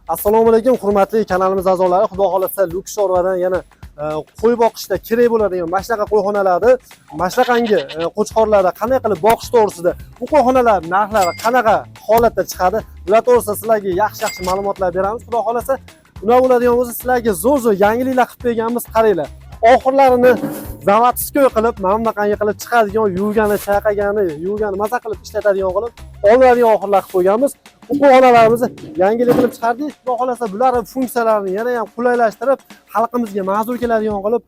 Assalomu alaykum hurmatli kanalimiz a'zolari. Xudo xolasa Luks Chorvadan yana qo'y boqishda kerak bo'ladigan mana shunaqa qo'yxonalarni, mana shunaqangi qo'chqorlarda qanday qilib boqish to'g'risida, bu qo'yxonalar narxlari qanaqa holatda chiqadi, bular to'g'risida sizlarga yaxshi ma'lumotlar beramiz. Xudo xolasa ular bo'ladigan bo'lsa sizlarga zo'r yangiliklar qilib berganmiz, qaranglar. Oxirlarini zavodskoy qilib, mana bunaqangi qilib chiqadigan, yuvgani, chayqagani, yuvgani maza qilib ishlatadigan qilib, oladigan oxirlar qilib qo'yganmiz. Bu qo'yxonalarimizni yangilik qilib chiqardik. Xudo xolasa bularning funksiyalarini yana ham qulaylashtirib, xalqimizga ma'zur keladigan qilib,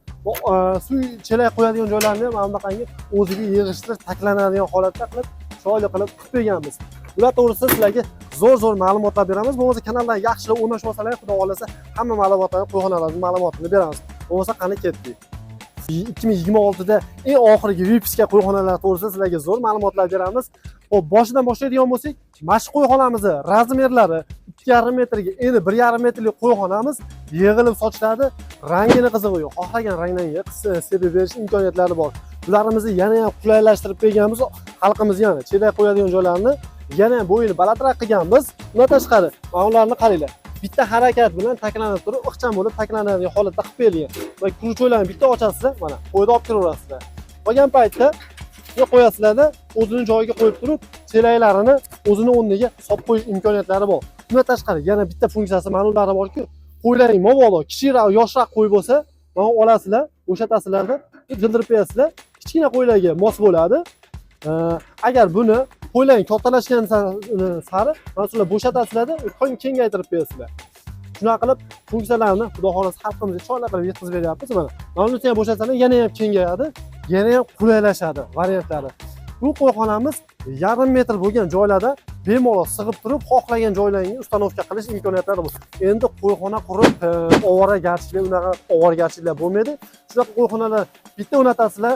suv chelak qo'yadigan joylarni mana bunaqangi o'ziga yig'ishtirib, taklanadigan holatda qilib, chiroyli qilib berganmiz. Bular to'g'risida sizlarga zo'r ma'lumotlar beramiz. Bo'lmasa kanaldan yaxshilab o'rnashmasalar, xudo xolasa hamma ma'lumotlarni, qo'yxonalarning ma'lumotini beramiz. Bo'lmasa qani ketdik. 2026da eng oxirgi vipiska qo'yxonalar to'g'risida sizlarga zo'r ma'lumotlar beramiz. Xo'p, boshidan boshlaydigan bo'lsak, mashq qo'yxonamizni razmerlari 2,5 metrga, endi 1,5 metrlik qo'yxonamiz yig'ilib sochiladi. Rangini qizig'i yo'q. Xohlagan rangdan sepib berish imkoniyatlari bor. Bularimizni yana ham qulaylashtirib berganmiz. Xalqimiz yana chelak qo'yadigan joylarni yana ham bo'yini balandroq qilganmiz. Bundan tashqari, ma'lumotlarni qaranglar. Bitta harakat bilan taklanib turib, ixcham bo'lib taklanadigan holatda qilib berilgan. Va kruchoylarni bitta ochasizlar, mana qo'yni olib kiraverasizlar. Qolgan paytda yo'q qo'yasizlarda, o'zini joyiga qo'yib turib, chelaklarini o'zini o'rniga solib qo'yish imkoniyatlari bor. Bundan tashqari yana bitta funksiyasi, ma'lumotlar borki, qo'ylaring mabodo kichikroq, yoshroq qo'y bo'lsa, mana olasizlar, bo'shatasizlarda, jildirib berasizlar. Kichkina qo'ylarga mos bo'ladi. Agar buni qo'ylaring kattalashgan sari, masalan, bo'shatasizlarda, kengaytirib berasizlar. Shunaqa qilib funksiyalarni xudo xolasa xalqimizga chiroyli qilib yetkazib beryapmiz. Mana ma'lumotni ham bo'shatsalar, yana ham kengayadi, yana ham qulaylashadi variantlari. Bu qo'yxonamiz 1,5 metr bo'lgan joylarda bemalol sig'ib turib, xohlagan joylaringga ustanovka qilish imkoniyatlari bor. Endi qo'yxona qurib, ovoragarchilik, unaqa ovoragarchiliklar bo'lmaydi. Shunaqa qo'yxonalar bitta o'rnatasizlar,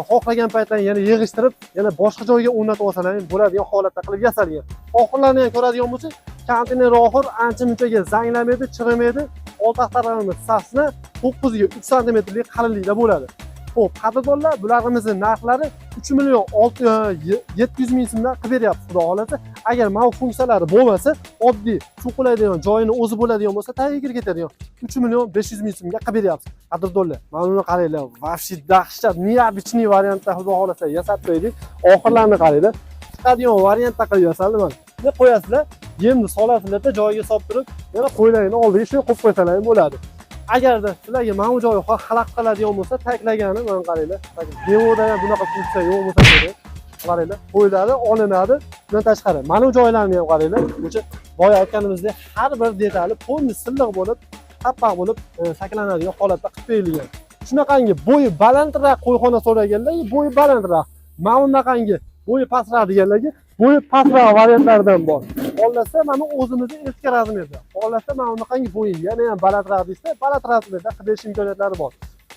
xohlagan paytlarni yana yig'ishtirib, yana boshqa joyga o'rnatib olsalaring bo'ladigan holatda qilib yasalgan. Oxirlarini ham ko'radigan bo'lsak, konteyner oxir ancha-munchaga zanglamaydi, chirimaydi. Old taxtalarimiz sasni 9 ga 3 santimetrlik qalinlikda bo'ladi. Xo'p, qadrdonlar, bularimizni narxlari 3,700,000 so'mdan qilib beryapti, xudo xolasa. Agar mana bu funksiyalari bo'lmasa, oddiy suv qo'yadigan joyini o'zi bo'ladigan bo'lsa, tagiga ketadigan 3,500,000 so'mga qilib beryapti. Qadrdonlar, mana buni qaranglar, vobshe dahshat, необычный variantda xudo xolasa yasab qo'ydik. Oxirlarini qaranglar. Chiqadigan variantda qilib yasaldi mana. Ne qo'yasizlar, yemni solasizlarda joyiga solib turib, yana qo'ylarini oldiga shu qo'yib qo'ysalar bo'ladi. Agarda sizlarga mana bu joyi xalaqit qiladigan bo'lsa, taklagani mana qaranglar. Devoda ham bunaqa funksiya yo'q bo'lsa kerak. Qaranglar, qo'yiladi, olinadi. Bundan tashqari, mana bu joylarni ham qaranglar. O'sha boya aytganimizdek, har bir detali polni silliq bo'lib, tapaq bo'lib saklanadigan holatda qilib berilgan. Shunaqangi bo'yi balandroq qo'yxona so'raganlar, bo'yi balandroq. Mana bunaqangi bo'yi pastroq deganlarga, bo'yi pastroq variantlardan bor. Xohlasa mana o'zimizni eski razmerda. Xohlasa mana bunaqangi bo'yi yana ham balandroq desa, baland razmerda qilib berish imkoniyatlari bor.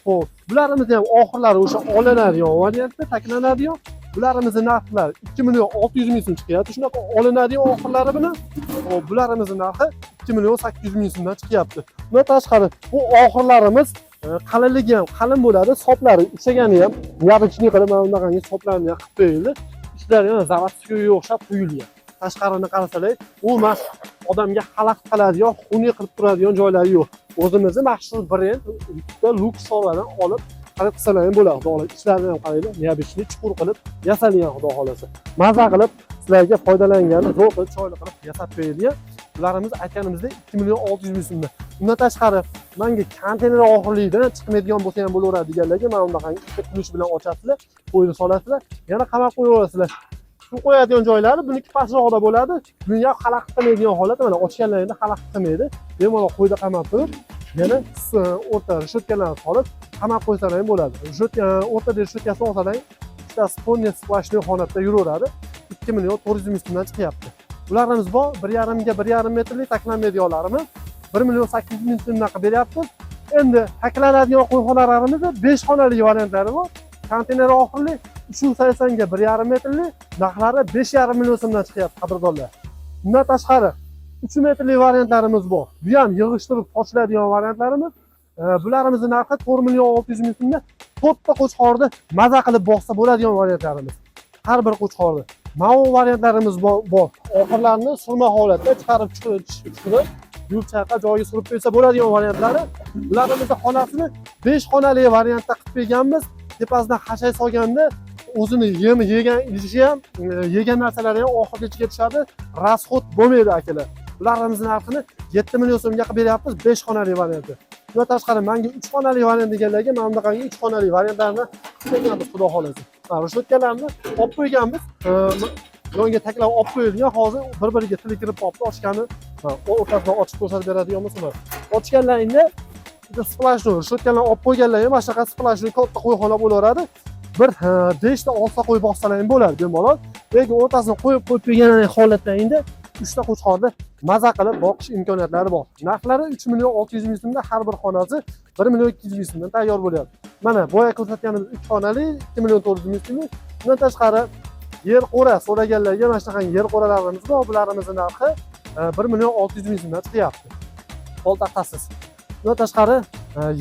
Xo'p, bularimiz ham oxirlari o'sha olinadigan variantda taklanadigan. Bularimizni narxlari 2,600,000 so'm chiqyapti. Shunaqa olinadigan oxirlari bilan bularimizni narxi 2,800,000 so'mdan chiqyapti. Bundan tashqari, bu oxirlarimiz qalinligi ham qalin bo'ladi, soplari uchagani ham neobычный qilib mana bunaqangi soplarni qilib qo'yildi. Ishlari ham zavodskiga o'xshab quyilgan. Tashqarini qarasalar, u mas odamga xalaqit qiladigan, xunuk qilib turadigan joylari yo'q. O'zimizning maxsus brend Luks Chorvadan olib qilib qilsalar ham bo'ladi. Xudo xolasa, ishlarini ham qaranglar, neobычный chuqur qilib yasalgan, xudo xolasa. Maza qilib sizlarga foydalangani zo'r qilib chiroyli qilib yasab qo'yilgan. Bularimiz aytganimizdek 2,600,000 so'mdan. Bundan tashqari, menga konteyner oxirlikdan chiqmaydigan bo'lsa ham bo'laveradi deganlarga mana bunaqangi kulush bilan ochasizlar, qo'yni solasizlar, yana qamab qo'yaverasizlar. Suv qo'yadigan joylari buniki pastroqda bo'ladi. Buni ham xalaqit qilmaydigan holat, mana ochganlaringda xalaqit qilmaydi. Bemalol qo'yda qamab turib, yana o'rta rishotkalarni solib, qamab qo'ysalar ham bo'ladi. Rishotka o'rtada rishotkasini olsalar, ikkitasi polni splashli holatda yuraveradi. 2,400,000 so'mdan chiqyapti. Bularimiz bor, 1,5 ga 1,5 metrlik taklanadiganlarimiz 1,800,000 so'mdan qilib beryapmiz. Endi taklanadigan qo'yxonalarimizda 5 xonali variantlari bor. Konteyner oxirli 380 ga 1,5 metrlik narxlari 5,5 million so'mdan chiqyapti, qadrdonlar. Bundan tashqari 3 metrlik variantlarimiz bor. Bu ham yig'ishtirib sochiladigan variantlarimiz. Bularimizning narxi 4,600,000 so'mdan 4 ta qo'chqorni maza qilib boqsa bo'ladigan variantlarimiz. Har bir qo'chqorni. Mana bu variantlarimiz bor. Oxirlarini surma holatda chiqarib chiqib yurt chayqa joyiga surib qo'ysa bo'ladigan variantlari. Bularimizni xonasini 5 xonali variantda qilib berganmiz. Tepasidan hashay solganda o'zini yegan idishi ham, yegan narsalari ham oxirigacha tushadi. Rasxod bo'lmaydi akalar. Bularimizni narxini 7 million so'mga qilib beryapmiz 5 xonali variantda. Bundan tashqari menga 3 xonali variant deganlarga mana bunaqangi 3 xonali variantlarni qilganmiz, xudo xolasa. Rushotkalarni olib qo'yganmiz. Yonga taklab olib qo'yilgan, hozir bir-biriga tili kirib qolibdi, ochgani, o'rtasidan ochib ko'rsatib beradigan bo'lsa, ochganlaringda splashni, rushotkalarni olib qo'yganlar ham mana shunaqa splashni katta qo'yxona bo'laveradi. Bir 5 ta olsa qo'y boqsalar ham bo'ladi, bemalol. Lekin o'rtasini qo'yib qo'ygan holatlaringda 3 ta qo'chqorni maza qilib boqish imkoniyatlari bor. Narxlari 3 million 600 ming so'mdan, har bir xonasi 1 million 200 ming so'mdan tayyor bo'lyapti. Mana boya ko'rsatganimiz 3 xonali 2 million 400 ming so'm. Bundan tashqari yer qo'ra so'raganlarga mana shunaqa yer qo'ralarimiz bor. Bularimizni narxi 1 million 600 ming so'mdan chiqyapti. Qo'l taqtasiz. Bundan tashqari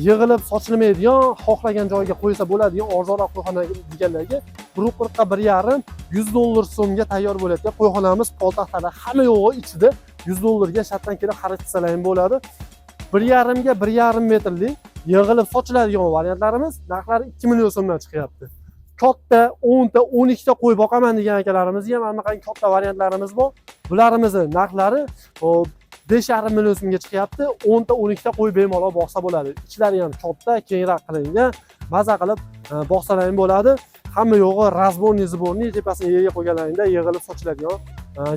yig'ilib sochilmaydigan, xohlagan joyiga qo'ysa bo'ladigan arzonroq qo'yxona deganlarga 1.40 ga 1.5 $100 so'mga tayyor bo'layotgan qo'yxonamiz poytaxtda hamma yo'g'i ichida $100 ga shartdan kelib xarid qilsalar ham bo'ladi. 1.5 ga 1.5 metrli yig'ilib sochiladigan variantlarimiz narxlari 2 million so'mdan chiqyapti. Katta 10 ta 12 ta qo'y boqaman degan akalarimizga ham anaqa katta variantlarimiz bor. Bularimizni narxlari 5,5 million so'mga chiqyapti. 10 ta 12 ta qo'y bemalol boqsa bo'ladi. Ichlari ham katta, kengroq qilingan, maza qilib boqsalar ham bo'ladi. Hamma yo'g'i razborniy, zborniy, tepasini yerga qo'yganlaringda yig'ilib sochiladigan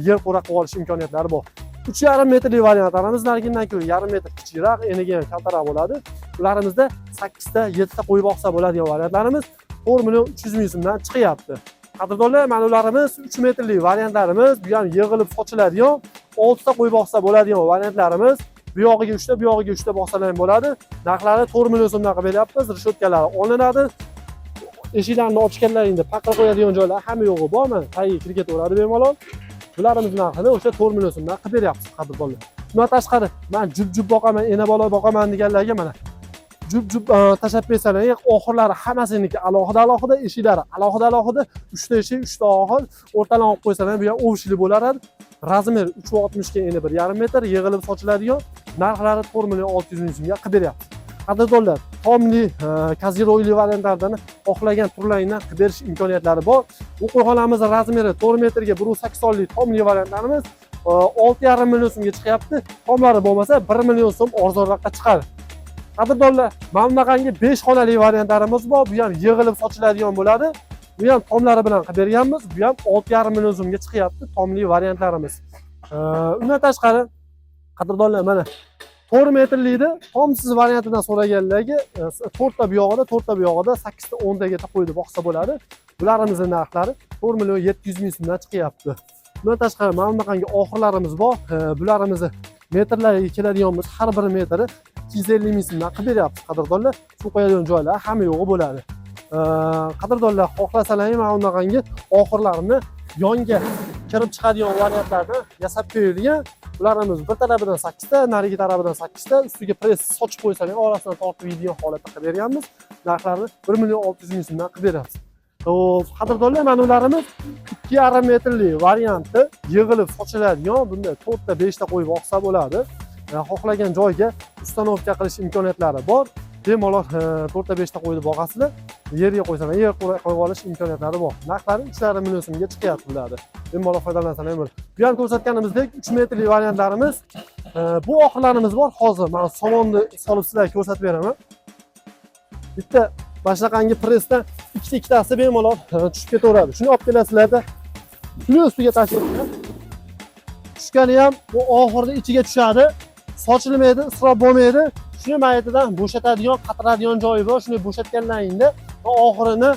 yer qo'ra qilib olish imkoniyatlari bor. 3,5 metrli variantlarimiz nargindan ko'ra 1,5 metr kichikroq, eniga ham kattaroq bo'ladi. Ularimizda 8 ta, 7 ta qo'y boqsa bo'ladigan variantlarimiz 4 million 300 ming so'mdan chiqyapti. Qadrdonlar, mana ularimiz 3 metrli variantlarimiz, bu ham yig'ilib sochiladigan, 6 ta qo'y boqsa bo'ladigan variantlarimiz. Bu yog'iga 3 ta, bu yog'iga 3 ta boqsalar ham bo'ladi. Narxlari 4 million so'mdan qilib beryapmiz. Rishotkalari olinadi. Eshiklarni ochganlaringda paqir qo'yadigan joylar hamma yo'g'i bormi? Tagiga kirib ketaveradi bemalol. Bularimiz narxini o'sha 4 million so'mdan qilib beryapmiz, qadrdonlar. Bundan tashqari, men jub boqaman, ena bola boqaman deganlarga mana jub tashab bersalar, oxirlari hammasiniki alohida, eshiklari alohida, 3 ta eshik, 3 ta oxir, o'rtadan olib qo'ysalar, bu ham o'vishli bo'lar. Razmer 3.60 ga endi 1,5 metr yig'ilib sochiladigan, narxlari 4 million 600 ming so'mga qilib beryapmiz. Qadrdonlar, tomli, kaziroyli variantlardan xohlagan turlaringdan qilib berish imkoniyatlari bor. Bu qo'yxonamiz razmeri 4 metrga 1.80 lik tomli variantlarimiz 6,5 million so'mga chiqyapti. Tomlari bo'lmasa 1 million so'm arzonroqqa chiqadi. Qadrdonlar, mana bunaqangi 5 xonali variantlarimiz bor. Bu ham yig'ilib sochiladigan bo'ladi. Bu ham tomlari bilan qilib berganmiz. Bu ham 6,5 million so'mga chiqyapti tomli variantlarimiz. Undan tashqari, qadrdonlar, mana 4 metrlikda tomsiz variantidan so'raganlarga 4 ta bu yog'ida, 4 ta bu yog'ida 8 ta 10 tagacha qo'yib boqsa bo'ladi. Bularimizni narxlari 4 million 700 ming so'mdan chiqyapti. Bundan tashqari, mana bunaqangi oxirlarimiz bor. Bularimizni metrlarga keladigan bo'lsa, har bir metri 250 ming so'mdan qilib beryapmiz, qadrdonlar. Suv qo'yadigan joylar hamma yo'g'i bo'ladi. Qadrdonlar, xohlasalar ham mana bunaqangi oxirlarini yonga kirib chiqadigan variantlarni yasab qo'yilgan. Ularimiz bir tarafidan 8 ta, narigi tarafidan 8 ta, ustiga press sochib qo'ysalar, orasidan tortib yeydigan holatda qilib berganmiz. Narxlarini 1 million 600 ming so'mdan qilib beryapmiz. Qadrdonlar, mana ularimiz 2,5 metrli varianti yig'ilib sochiladigan, bunda 4 ta 5 ta qo'y boqsa bo'ladi. Xohlagan joyga ustanovka qilish imkoniyatlari bor. Bemalol 4 ta 5 ta qo'yni boqasizlar, yerga qo'ysalar, yer qo'yib olish imkoniyatlari bor. Narxlari 3,5 million so'mga chiqyapti bularni. Bemalol foydalansalar ham bo'ladi. Bu ham ko'rsatganimizdek 3 metrli variantlarimiz, bu oxirlarimiz bor. Hozir men somonni solib sizlarga ko'rsatib beraman. Bitta bashaqangi pressdan ikkitasi bemalol tushib ketaveradi. Shuni olib kelasizlarda, shuni ustiga tashlaysiz. Tushgani ham bu oxirda ichiga tushadi. Sochilmaydi, isrof bo'lmaydi. Shuni mayatidan bo'shatadigan, qatiradigan joyi bor. Shuni bo'shatganlaringda oxirini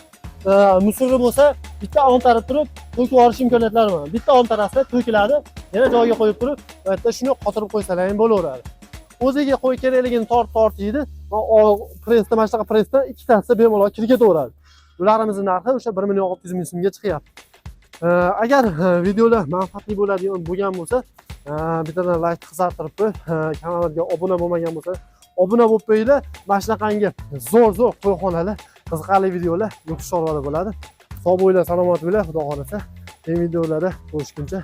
musulli bo'lsa, bitta ontarib turib, to'kib olish imkoniyatlari bor. Bitta ontarasi to'kiladi, yana joyiga qo'yib turib, bu yerda shuni qotirib qo'ysalar ham bo'laveradi. O'ziga qo'y kerakligini tortiydi. Pressda, mana shunaqa pressdan ikkitasi bemalol kirib ketaveradi. Ularimizni narxi o'sha 1 million 600 ming so'mga chiqyapti. Agar videolar manfaatli bo'lgan bo'lsa, bittadan like qizartirib qo'yib, kanalimizga obuna bo'lmagan bo'lsa, obuna bo'lib qo'yinglar. Mana shunaqangi zo'r qo'yxonalar, qiziqarli videolar yo'tish choralari bo'ladi. Sog' bo'linglar, salomat bo'linglar, xudo xolasa. Keyingi videolarda ko'rishguncha.